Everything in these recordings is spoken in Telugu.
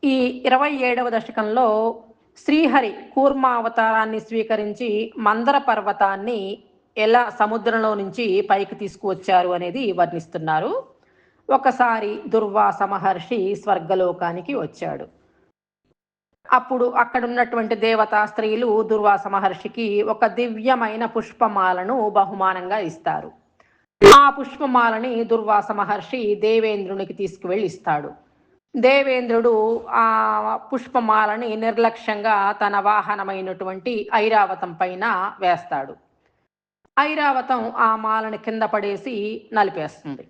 ఈ 27వ దశకంలో శ్రీహరి కూర్మావతారాన్ని స్వీకరించి మందర పర్వతాన్ని ఎలా సముద్రంలో నుంచి పైకి తీసుకువచ్చారు అనేది వర్ణిస్తున్నారు. ఒకసారి దుర్వాస మహర్షి స్వర్గలోకానికి వచ్చాడు. అప్పుడు అక్కడున్నటువంటి దేవతా స్త్రీలు దుర్వాస మహర్షికి ఒక దివ్యమైన పుష్పమాలను బహుమానంగా ఇస్తారు. ఆ పుష్పమాలని దుర్వాస మహర్షి దేవేంద్రునికి తీసుకువెళ్ళి ఇస్తాడు. దేవేంద్రుడు ఆ పుష్పమాలని నిర్లక్ష్యంగా తన వాహనమైనటువంటి ఐరావతం పైన వేస్తాడు. ఐరావతం ఆ మాలను కింద పడేసి నలిపేస్తుంది.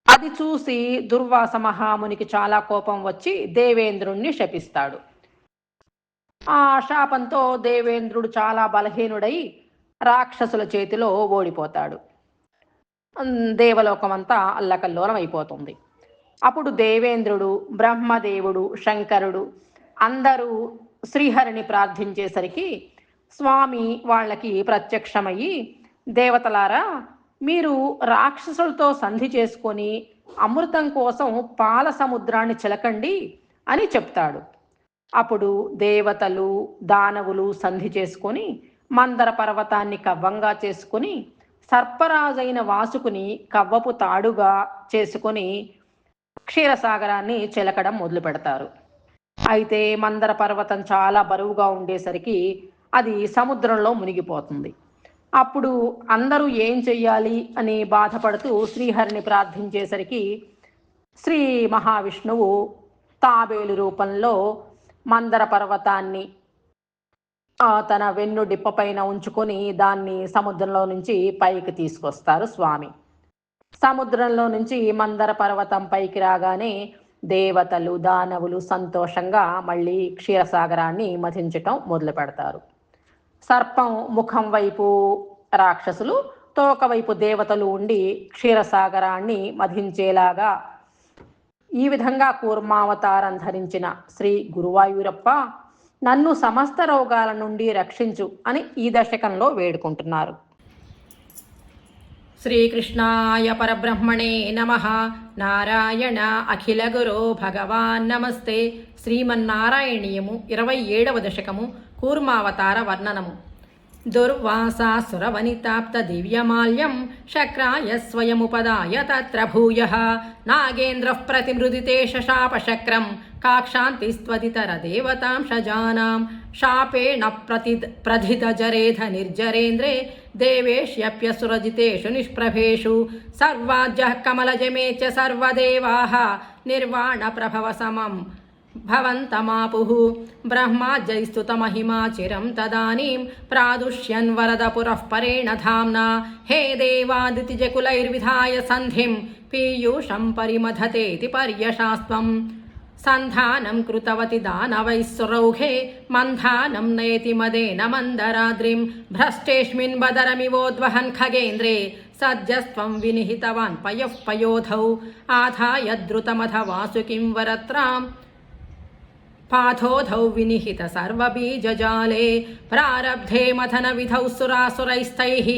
అది చూసి దుర్వాస మహామునికి చాలా కోపం వచ్చి దేవేంద్రుణ్ణి శపిస్తాడు. ఆ శాపంతో దేవేంద్రుడు చాలా బలహీనుడై రాక్షసుల చేతిలో ఓడిపోతాడు. దేవలోకమంతా అల్లకల్లోలం అయిపోతుంది. అప్పుడు దేవేంద్రుడు, బ్రహ్మదేవుడు, శంకరుడు అందరూ శ్రీహరిని ప్రార్థించేసరికి స్వామి వాళ్ళకి ప్రత్యక్షమయ్యి, దేవతలారా, మీరు రాక్షసులతో సంధి చేసుకొని అమృతం కోసం పాల సముద్రాన్ని చిలకండి అని చెప్తాడు. అప్పుడు దేవతలు, దానవులు సంధి చేసుకొని మందర పర్వతాన్ని కవ్వంగా చేసుకుని సర్పరాజైన వాసుకుని కవ్వపు తాడుగా చేసుకొని క్షీరసాగరాన్ని చిలకడం మొదలు పెడతారు. అయితే మందర పర్వతం చాలా బరువుగా ఉండేసరికి అది సముద్రంలో మునిగిపోతుంది. అప్పుడు అందరూ ఏం చెయ్యాలి అని బాధపడుతూ శ్రీహరిని ప్రార్థించేసరికి శ్రీ మహావిష్ణువు తాబేలు రూపంలో మందర పర్వతాన్ని తన వెన్ను డిప్ప పైన ఉంచుకొని దాన్ని సముద్రంలో నుంచి పైకి తీసుకొస్తారు స్వామి. సముద్రంలో నుంచి మందర పర్వతం పైకి రాగానే దేవతలు, దానవులు సంతోషంగా మళ్ళీ క్షీరసాగరాన్ని మథించటం మొదలు పెడతారు. సర్పం ముఖం వైపు రాక్షసులు, తోక వైపు దేవతలు ఉండి క్షీరసాగరాన్ని మథించేలాగా ఈ విధంగా కూర్మావతారం ధరించిన శ్రీ గురువాయూరప్ప, నన్ను సమస్త రోగాల నుండి రక్షించు అని ఈ దశకంలో వేడుకుంటున్నారు. శ్రీకృష్ణాయ పరబ్రహ్మణే నమః. నారాయణ అఖిల గురో భగవాన్ నమస్తే. శ్రీమన్నారాయణీయము 27వ దశకము కూర్మావతార వర్ణనము. దుర్వాసాసురవనితాప్త దివ్యమాల్యం శక్రాయ స్వయముపదాయ తత్ర భూయః నాగేంద్రః ప్రతిమృదితే శశాపశక్రం కాక్షాంతిస్త్వదితర దేవతాంశజానాం శాపేణ ప్రథితజరేధ నిర్జరేంద్రే దేవేష్యప్యసురజితేషు నిష్ప్రభేషు సర్వాజ్యః కమలజమే చ సర్వదేవాః నిర్వాణప్రభవ సమం భవంతమాపుః బ్రహ్మాజైస్తుతమహిమా చిరం తదానీం ప్రాదుష్యన్ వరదపురః పరేణ ధామ్నా హే దేవాదితిజకులైర్విధాయ సంధిం పీయూషం పరిమథతేతి పర్యశాస్త్వం సంధానం కృతవతి దానవైస్సురౌఘే మంధానం నయతి మదేన మందరాద్రిం భ్రష్టేష్మిన్ బదరమివోద్వహన్ ఖగేంద్రే సద్యస్త్వం వినిహితవాన్ పయః పయోధౌ ఆధాయ ద్రుతమథ వాసుకిం వరత్రాం పాథోధౌ వినిహిత సర్వబీజజాలే ప్రారబ్ధే మథన విధౌ సురాసురైస్తైః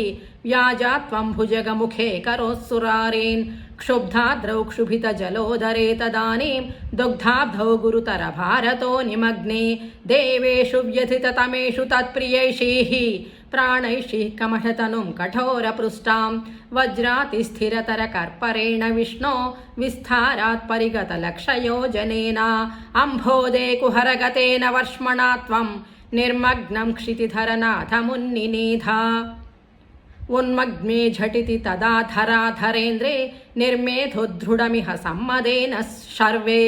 వ్యాజాత్వం భుజగముఖే కరోస్సురారేన్ క్షుబ్ధాద్రౌ క్షుభిత జలోదరే తదానీం దుగ్ధాబ్ధౌ గురుతర భారతో నిమగ్నే దేవేషు వ్యథితతమేషు తత్ప్రియైషీః ప్రాణైషీః కమషతనుం కఠోరపృష్టాం వజ్రాతిస్థిరతర కర్పరేణ విష్ణో విస్థారాత్ పరిగత లక్షయోజనేన అంభోదే కుహరగతేన వర్ష్మణా త్వం నిర్మగ్నం క్షితిధరనాథ మున్నినేధా ఉన్మగ్నే ఝటితి తదా ధరాధరేంద్రే నిర్మేధోద్ధృఢమిహ సమ్మదేన శర్వే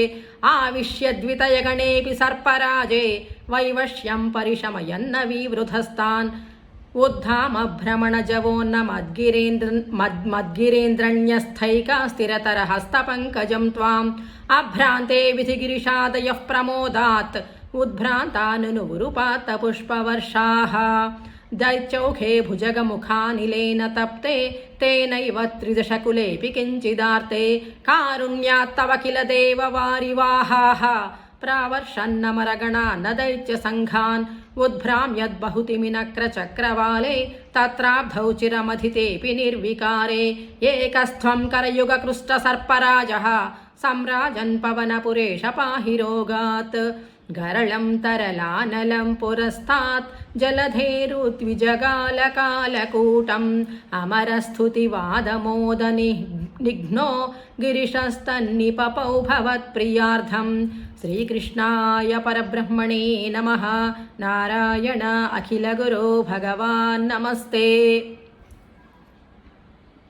ఆవిశ్యద్వితయగణేపి సర్పరాజే వైవశ్యం పరిశమయన్న వివృధస్తాన్ ఉద్ధామభ్రమణజవోన్న మద్గిరేంద్రణ్యస్థైక స్థిరతర హస్తపంకజం త్వాం అభ్రాంతే విధిగిరిషాదయః ప్రమోదాత్ ఉద్భ్రాంతానునువురుపాత పుష్పవర్షాః దైత్యౌఖే భుజగముఖానిలేన తప్తే తేనైవ త్రిదశకులేపి కించిదార్తే కారుణ్యాత్తవ కిల దేవవారివాహాః ప్రావర్షన్నమరగణా న దైత్య సంఘాన్ ఉద్భ్రామ్యద్బహుతిమినక్రచక్రవాలే తత్రాబ్ధౌ చిరమధితేపి నిర్వికారే ఏకస్థ్వం కరయుగకృష్ట సర్పరాజః सम्राजन् पवनपुरेश पाहि रोगात् गरलं तरलानलं पुरस्तात् जलधेरुद्विजगालकालकूटम् अमरस्तुतिवादमोदनिघ्नो गिरिशस्तन्निपपौ भवत्प्रियार्थम् श्रीकृष्णाय परब्रह्मणे नमः। नारायण अखिलगुरो भगवान् नमस्ते।